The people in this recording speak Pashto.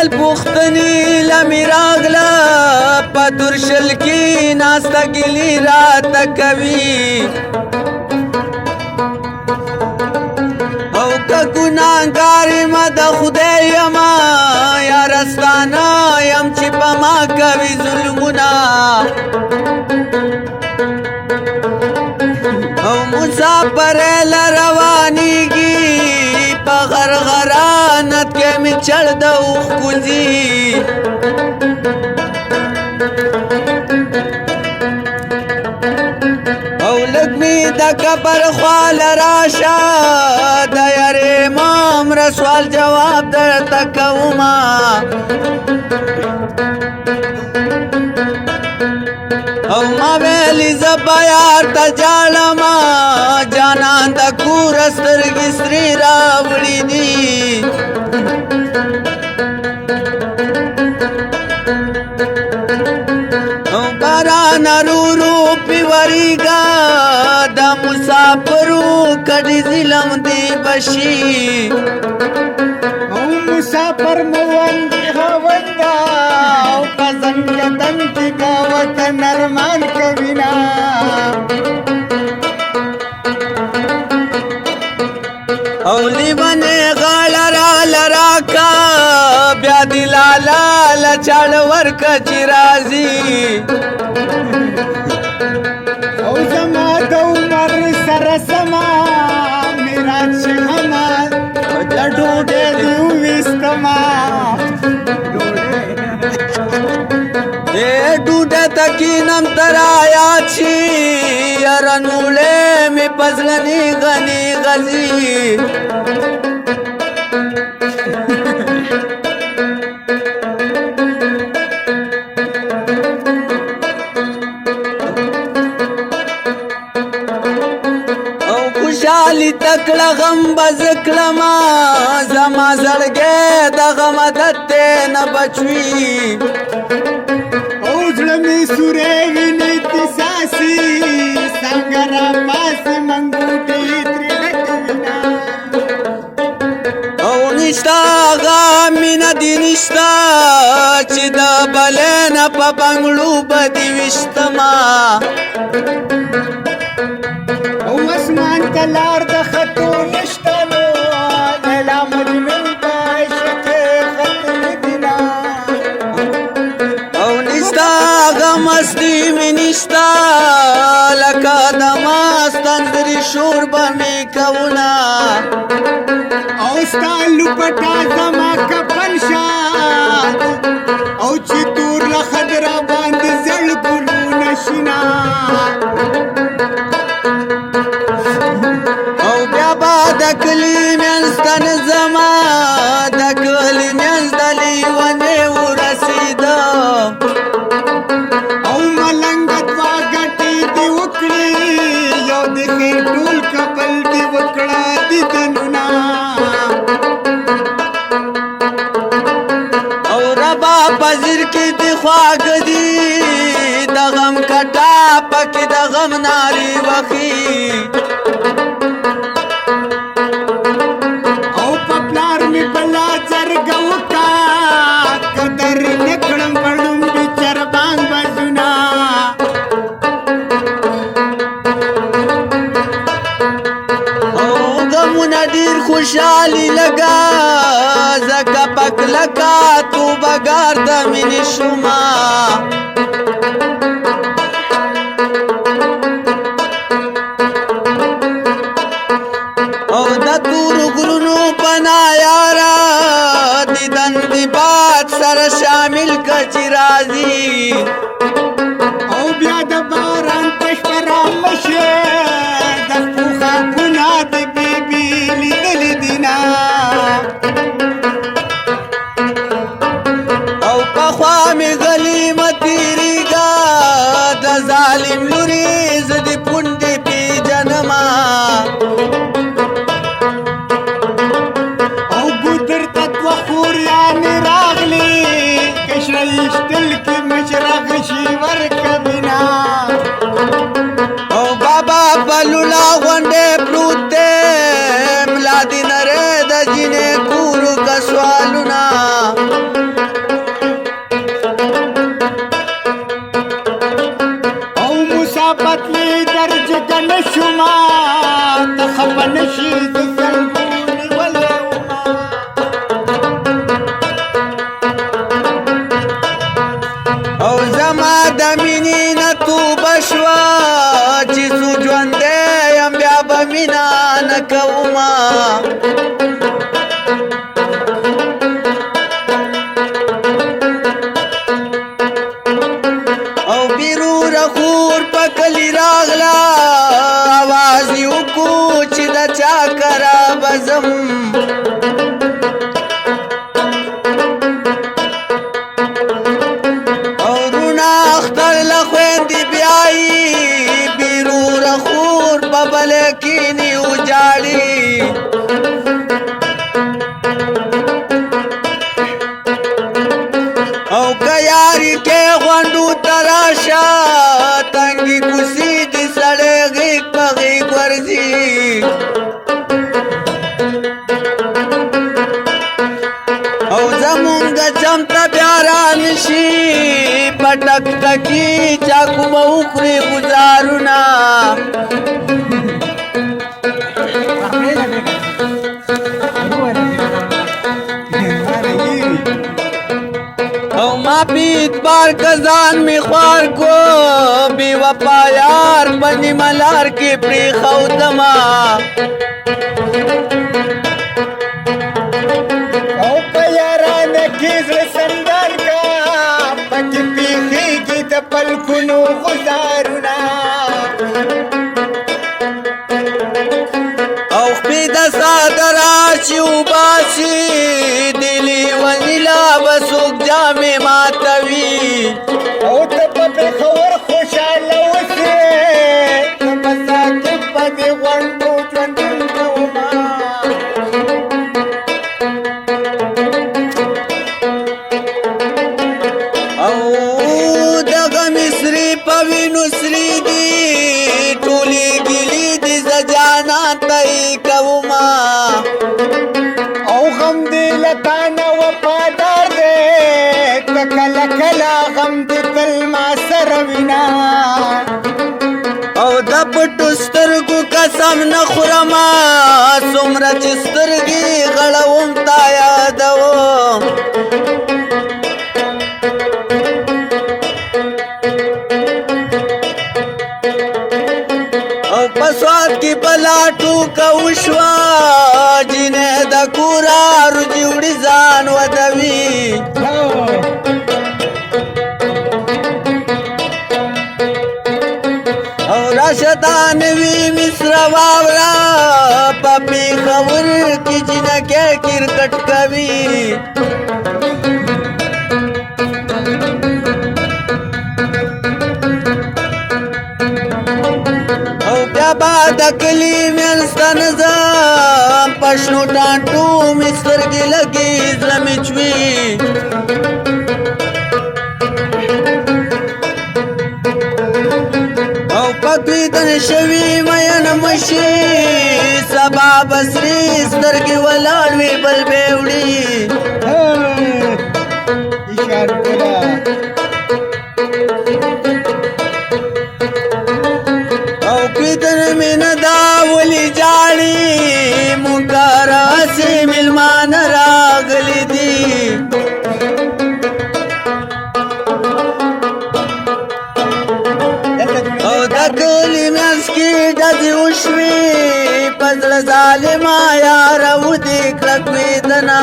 سوال پوښتنې لمې راغله په تورشل کې ناسته ګیلې راته کوي او که ګناهګار یمه د خدای یمه یارستانه یم چې په ما کوي ظلمونه او مسافر له روانېږي په غرغرانت کې مې چړ د اوښ کوزي او لږ مې د کبر خواله راشه د یارې مامره سوال جواب درته کومه او ما ویلی زه به یار ته جاړمه جانان د کوره سترګې سرې راوړي دي او باران رو رو پې ورېږه د مسافرو کډې ظلم دې بشي او مسافر موند هوندا او قزن یدن کی گاوت نرمان کوینا او لیونه غاړه را لراکا بیا دې لالا لچاړ ورکه چې راځي او زما د عمر سره سما میراج شهما د ډوډۍ دی وستما ډوډۍ ته کینم تر آیا چې یاره نوړې مې پزلنې غني غزي او خوشحالي تکړه غم بز کړما زما زړګی د غم عادت نه بچوي او زړه مې سورې ویني تساسي څنګه را پاسې منګوټي ترې ډکوینا او نشتا غمینه دې نشتا چې د بلې نه په بنګړو به دې ویشتما او اسمان ته لار د خطو نشته نو لیلا مجنون ته عشق ختم دینا او نشتا غمستی مې نشتا لکه د ماستندري شور به مې کوونه او ستا لپټا زما کفن شات او چې تور لخد را باندې زړ ګلونه شینا او بیا به د کلي منځ ته نه ځمه د کلي منځ د لیونې ورسېدم او ملنګ دوا ګټې دې وکړې یو د خیر ټول کپل دې وکړه دیدنونه او ربا پذیر کې دې خواږه دي د غم کټا پکې د غم نارې وخي او پپلار می بلا جرګه وکا قدر نکړم پړم بچر بان بزنا او غمونه ډېر خوشحالي لګا زکه پک لکا تو بګار د مینې شوما او د تورو ګلونو پنا یارا دیدن دی باد سره شامل کچی راځي او بیا د باران پشپرا مشه د پوخا ګنا د بیبي لیدل دینا او پخوا می غلی متیریگا د ظالم لوري زدی پوندې پی جنما او ګدر تطو خوريان راغلي کشرشتل کی مشرق شي ورکبنا او بابا بلولا غونډه پروت ملا دینره د جنې کورو کا سوالونه او زمونږ د چمته بیا رانشي پټک ټکي چاکو به وخوري ګزارونه او ما پی اتبار کزان می خوار کو بی وفا یار پنی ملار کی پری خودما او په یارانه کې زړه سندر کا پکې پیښیږي د پلکونو غزارونه او خپې د سادرا چې وباسي دلی ونیلا بسوک جامې ماتوي او ته په پېښور خوشحاله اوسې نو په ساکت په دې غونډو ژوندون کومه او دغه مصري په وینو سري دي ټولې ګیلې دي زه جانان ته یې کومه او غم دې له تا نه وفادار دی که کله کله غم دې تل ما سره وینا او د پټو سترګو قسم نه خورما څومره چې سترګې غړوم تا یادوم او په سوات کې پلاټو کا وشوا جنې د کورا رجی وړي ځان ودوي او راشدان وی مصر واورا پپی خبر کی جنکه کرکټ کوي او بیا بعد کلی منستان زم پښنو ټانټو مستر کې لګي زلمي چوي او پکې دن شوي مین مشي سبا بسري سترګې ولاړ وي بل بیوړي اشاره کړه او کتن من دا ولی جاړي مونږه راسي ملمان راغلي دي او دا کلی منځ کې ډزې وشوې په زړه ظالمه یاره ودې کلک وېدنه